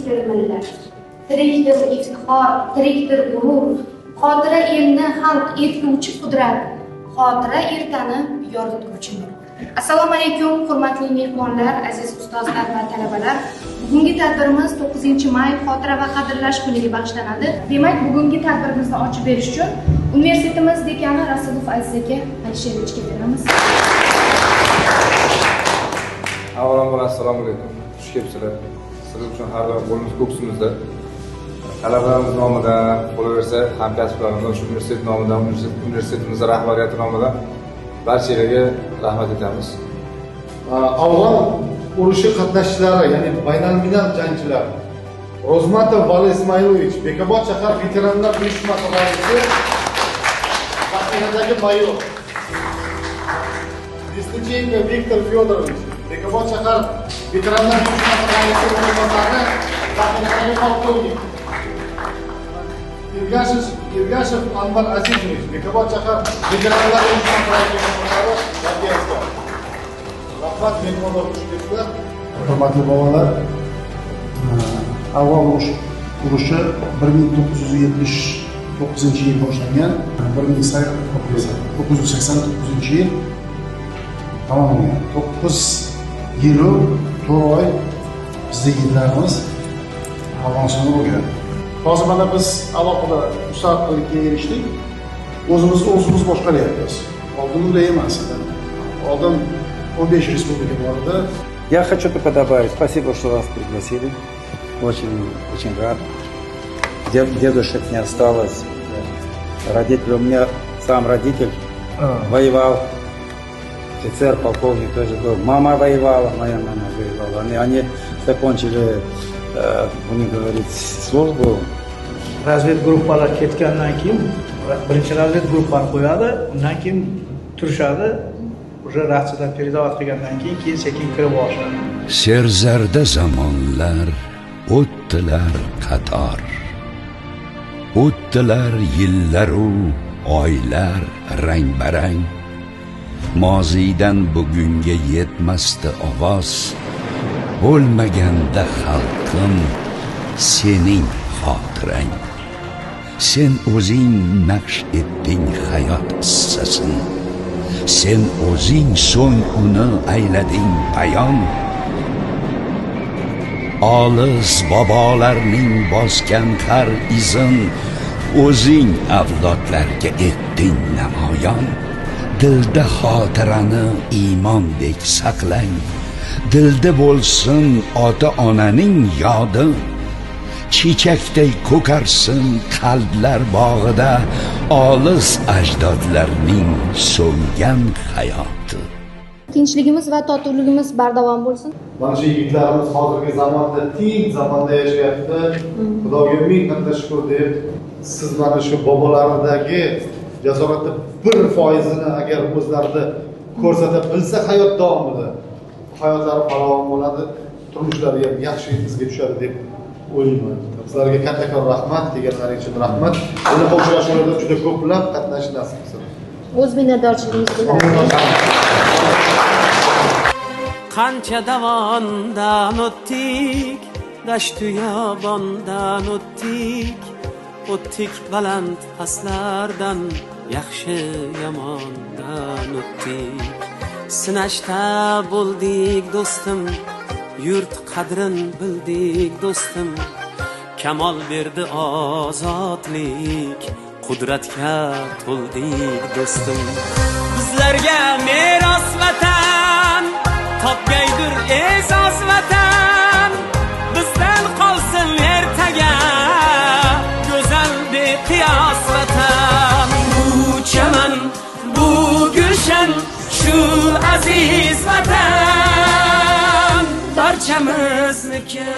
tirikdir millat, tirikdir iftixor, tirikdir g'urur, xotira elni xalq etguvchi qudrat, xotira ertani yorituvchi nur. Assalomu alaykum, hurmatli mehmonlar, aziz ustozlar va talabalar. Bugungi tadbirimiz 9-may xotira va qadrlash kuniga bag'ishlanadi. Demak, bugungi tadbirimizni ochib berish uchun universitetimiz dekani Rasulov Aziz aka Alisherovichga beramiz. Avvalambor assalomu alaykum. Xush kelibsizlar. Sizlar uchun har doim qo'limiz ko'ksimizda. Talabalarimiz nomidan, qolaversa hamkasblarimizdan, shu universitet nomidan, universitetimiz rahbariyati nomidan barchalarga rahmat aytamiz. Afg'on urushi qatnashchilari, ya'ni baynalminal jangchilar Rozmatov Vali Ismailovich, Bekobod shahar veteranlar uyushmasi raisi, Toshkentdagi mayor. Lisnichenko Viktor Fyodorovich, Bekobod shahar veteranlar uyushmasi raisi o'rinbosari, Toshkentdagi polkovnik. Ergashev Anvar Azizovich, Bekobod shahar veteranlar uyushmasi raisi o'rinbosari. Rahmat, mehmonlar, xush kelibsizlar. Hurmatli bolalar, Afg'on urushi 1979-yil boshlangan, 1989-yil tamomlangan. 9 yil 4 oy bizning yillarimiz Afg'onistonda bo'lgan. Hozir mana biz alohida mustaqillikka erishdik. O'zimiz boshqaryapmiz. Oldin unday emas edi. Oldin 15 respublika bor edi. Я хочу только добавить, спасибо, что вас пригласили. Очень рад. Дедушек не осталось. Родители, у меня сам родитель воевал. Офицер, полковник тоже был. Мама воевала, моя мама воевала. Они закончили, будем говорить, службу. Razvedgruppalar ketgandan keyin birinchi razvedgruppani qo'yadi, undan keyin turishadi. Уже ratsiyadan передавать qilgandan keyin sekin kirib boshlaydi. Serzarda zamonlar o'tdilar qator. O'tdilar yillaru oylar rang-barang. Mozidan bugunga yetmasdi ovoz. Bo'lmaganda xalqim sening xotirang. Sen o'zing naqsh etding hayot qissasini. Sen o'zing so'ng uni aylading bayon. Olis bobolarning bosgan har izin o'zing avlodlarga etding namoyon. Dilda xotirani iymondek saqlang. Dilda bo'lsin ota-onaning yodi. Chechakday ko'karsin qalblar bog'ida olis ajdodlarning so'ngan hayoti. Tinchligimiz va totuvligimiz bardavom bo'lsin. Mana shu yigitlarimiz hozirgi zamonda tinch zamonda yashayapti. Xudoga ming qancha shukr deb, siz mana shu bobolaridagi jasoratni 1%ni agar o'zlarida ko'rsata bilsa hayot davomida hayotlari farovon bo'ladi, turmushlari ham yaxshi izga tushadi deb o'ylayman. Sizlarga kattakon rahmat, deganlaring uchun rahmat. Buni uchrashuvlarda juda ko'plab qatnashish nasib qilsin. O'z minnatdorchiligimizni bildiramiz. Qancha davondan o'tdik, dashtu yobondan o'tdik, o'tdik baland pastlardan, yaxshi yomondan o'tdik. Sinashda bo'ldik do'stim, yurt qadrin bildik do'stim. Kamol berdi ozodlik, qudratga to'ldik do'stim. Bizlarga meros vatan, topgaydir e'zoz vatan. Bizdan qolsin ertaga go'zal beqiyos vatan. Bu chaman, bu gulshan, shu aziz vatan barchamizniki.